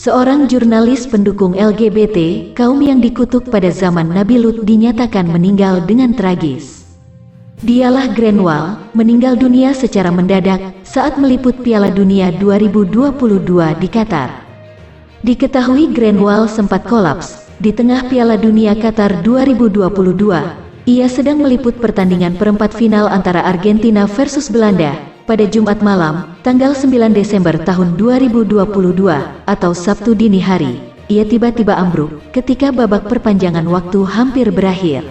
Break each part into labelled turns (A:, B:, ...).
A: Seorang jurnalis pendukung LGBT, kaum yang dikutuk pada zaman Nabi Lut, dinyatakan meninggal dengan tragis. Dialah Grenwall, meninggal dunia secara mendadak saat meliput Piala Dunia 2022 di Qatar. Diketahui Grenwall sempat kolaps di tengah Piala Dunia Qatar 2022. Ia sedang meliput pertandingan perempat final antara Argentina versus Belanda pada Jumat malam, tanggal 9 Desember tahun 2022, atau Sabtu dini hari. Ia tiba-tiba ambruk ketika babak perpanjangan waktu hampir berakhir.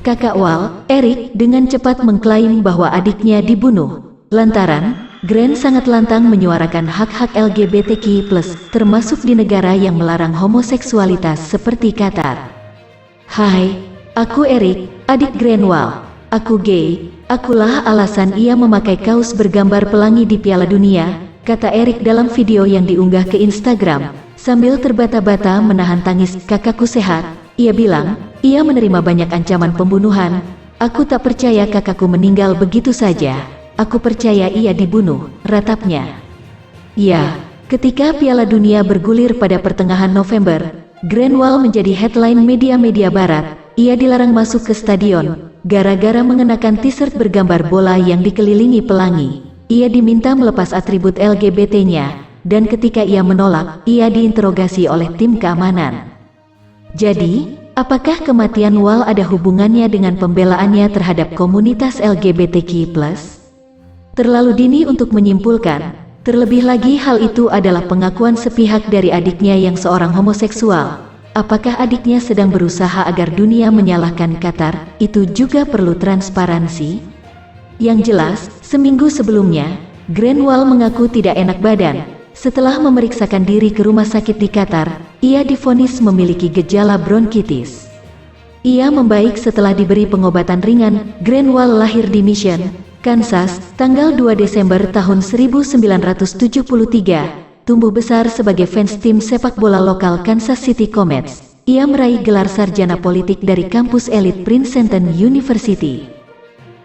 A: Kakak Wall, Eric, dengan cepat mengklaim bahwa adiknya dibunuh lantaran Gren sangat lantang menyuarakan hak-hak LGBTQ+, termasuk di negara yang melarang homoseksualitas seperti Qatar. "Hai, aku Eric, adik Grenwall. Aku gay. Akulah alasan ia memakai kaos bergambar pelangi di Piala Dunia," kata Eric dalam video yang diunggah ke Instagram. Sambil terbata-bata menahan tangis, "Kakakku sehat," ia bilang. Ia menerima banyak ancaman pembunuhan. "Aku tak percaya kakakku meninggal begitu saja. Aku percaya ia dibunuh," ratapnya. Ya, ketika Piala Dunia bergulir pada pertengahan November, Grenwall menjadi headline media-media barat. Ia dilarang masuk ke stadion gara-gara mengenakan t-shirt bergambar bola yang dikelilingi pelangi. Ia diminta melepas atribut LGBT-nya, dan ketika ia menolak, ia diinterogasi oleh tim keamanan. Jadi, apakah kematian Wall ada hubungannya dengan pembelaannya terhadap komunitas LGBTQ+? Terlalu dini untuk menyimpulkan. Terlebih lagi hal itu adalah pengakuan sepihak dari adiknya yang seorang homoseksual. Apakah adiknya sedang berusaha agar dunia menyalahkan Qatar? Itu juga perlu transparansi. Yang jelas, seminggu sebelumnya, Grenwall mengaku tidak enak badan. Setelah memeriksakan diri ke rumah sakit di Qatar, ia divonis memiliki gejala bronkitis. Ia membaik setelah diberi pengobatan ringan. Grenwall lahir di Mission, Kansas, tanggal 2 Desember tahun 1973. Tumbuh besar sebagai fans tim sepak bola lokal Kansas City Comets. Ia meraih gelar sarjana politik dari kampus elit Princeton University.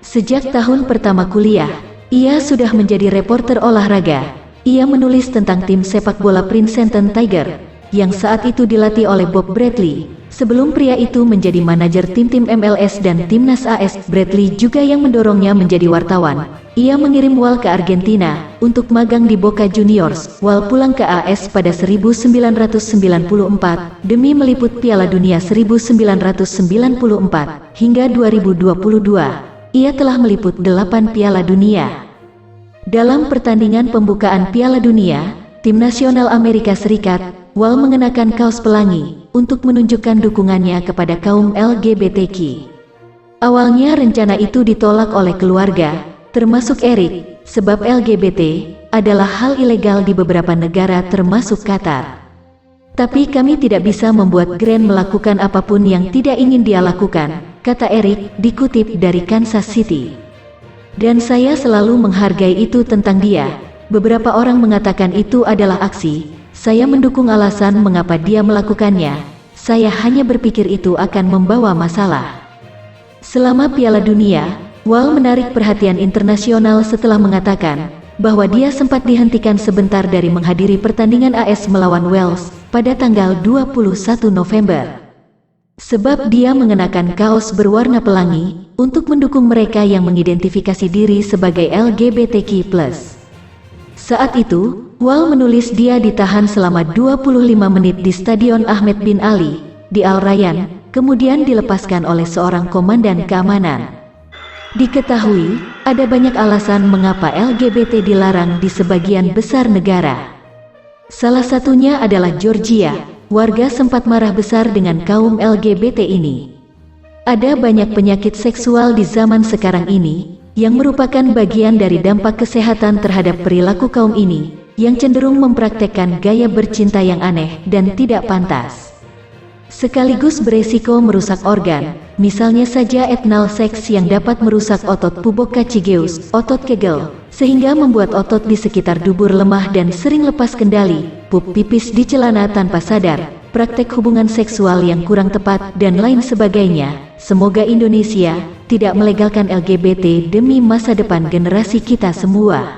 A: Sejak tahun pertama kuliah, ia sudah menjadi reporter olahraga. Ia menulis tentang tim sepak bola Princeton Tiger, yang saat itu dilatih oleh Bob Bradley. Sebelum pria itu menjadi manajer tim-tim MLS dan timnas AS, Bradley juga yang mendorongnya menjadi wartawan. Ia mengirim Wall ke Argentina untuk magang di Boca Juniors. Wall pulang ke AS pada 1994 demi meliput Piala Dunia 1994. Hingga 2022, ia telah meliput 8 Piala Dunia. Dalam pertandingan pembukaan Piala Dunia, tim nasional Amerika Serikat, Wall mengenakan kaos pelangi untuk menunjukkan dukungannya kepada kaum LGBTQ. Awalnya rencana itu ditolak oleh keluarga, termasuk Eric, sebab LGBT adalah hal ilegal di beberapa negara termasuk Qatar. "Tapi kami tidak bisa membuat Gren melakukan apapun yang tidak ingin dia lakukan," kata Eric, dikutip dari Kansas City. "Dan saya selalu menghargai itu tentang dia. Beberapa orang mengatakan itu adalah aksi. Saya mendukung alasan mengapa dia melakukannya. Saya hanya berpikir itu akan membawa masalah." Selama Piala Dunia, Wall menarik perhatian internasional setelah mengatakan bahwa dia sempat dihentikan sebentar dari menghadiri pertandingan AS melawan Wales pada tanggal 21 November. Sebab dia mengenakan kaos berwarna pelangi untuk mendukung mereka yang mengidentifikasi diri sebagai LGBTQ+. Saat itu, Wall menulis dia ditahan selama 25 menit di Stadion Ahmed bin Ali di Al Rayyan, kemudian dilepaskan oleh seorang komandan keamanan. Diketahui, ada banyak alasan mengapa LGBT dilarang di sebagian besar negara. Salah satunya adalah Georgia. Warga sempat marah besar dengan kaum LGBT ini. Ada banyak penyakit seksual di zaman sekarang ini, yang merupakan bagian dari dampak kesehatan terhadap perilaku kaum ini, yang cenderung mempraktekkan gaya bercinta yang aneh dan tidak pantas. Sekaligus beresiko merusak organ, misalnya saja anal seks yang dapat merusak otot pubok cachigeus, otot Kegel, sehingga membuat otot di sekitar dubur lemah dan sering lepas kendali, pup pipis di celana tanpa sadar, praktek hubungan seksual yang kurang tepat, dan lain sebagainya. Semoga Indonesia tidak melegalkan LGBT demi masa depan generasi kita semua.